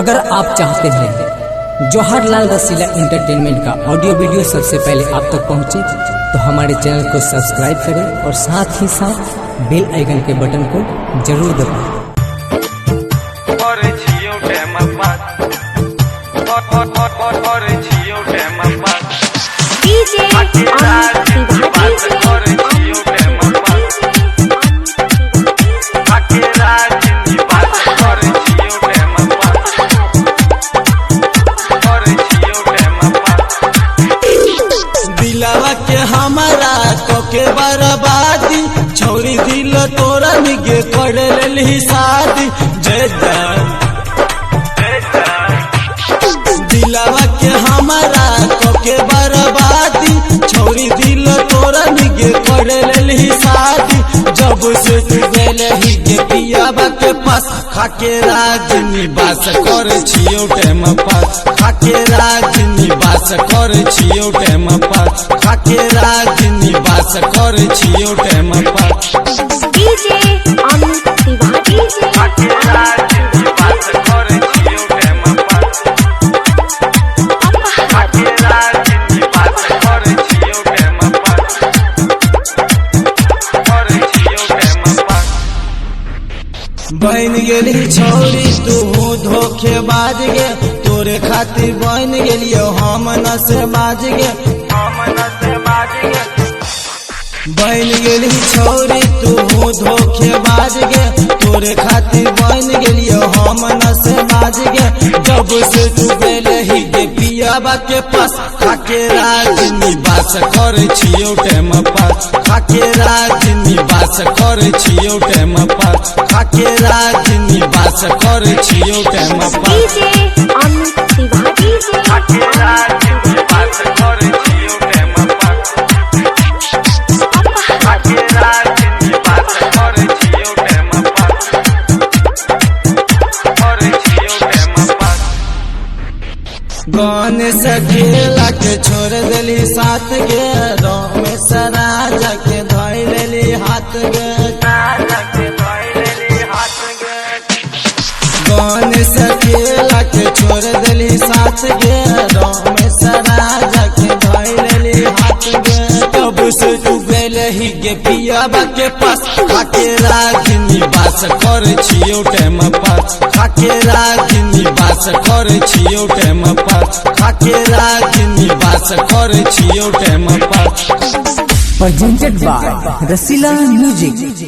अगर आप चाहते हैं जवाहरलाल रसीला एंटरटेनमेंट का ऑडियो वीडियो सबसे पहले आप तक पहुंचे तो हमारे चैनल को सब्सक्राइब करें और साथ ही साथ बेल आइकन के बटन को जरूर दबाएं। दिलवा के हमारा कोके बर्बादी छोड़ी दिल तोरा निगे कर लेली शादी दिलवा के हमारा कोके बर्बादी छोड़ी दिल तोरा निगे कर लेली शादी जब से तू गेले ही के पियाबा के पास खाके राज निवास कर छियो टाइम पास खाके राज निवास कर छियो टाइम पास खाके राज निवास कर छियो टाइम पास डीजे अमित तिवारी खाके राज निवास कर छियो टाइम पास खाके राज निवास कर छियो टाइम पास कर छियो टाइम पास बन गेली छोरी तू धोखेबाज गे तोरे खातिर बन गेलियो हम न से बाज गे बन गेली छोरी तू धोखेबाज गे तोरे खातिर बन गेलियो हम न से बाज गे जब से तू गेले ही गे पियाबा के पास खाके राज निवास कर छियो टाइम पास खाके राज निवास कर छियो टाइम पास खाके राज निवास कर छियो टाइम पास डीजे अमित तिवारी खाके राज निवास कर छियो टाइम पास खाके राज निवास कर छियो टाइम पास कर छियो टाइम पास गणेश खेला के छोड़ देली साथ गे रमेश राजा के धोई लेली हाथ गे गणेश खेला के छोड़ देली साथ गे रमेश राजा के धोई लेली हाथ गे तब से तू गेले ही गे पियाबा के पास खाके राज निवास कर छियो टाइम पास खाके राज निवास कर छियो टाइम पास खाके राज निवास कर छियो time pass presented by Rasila music.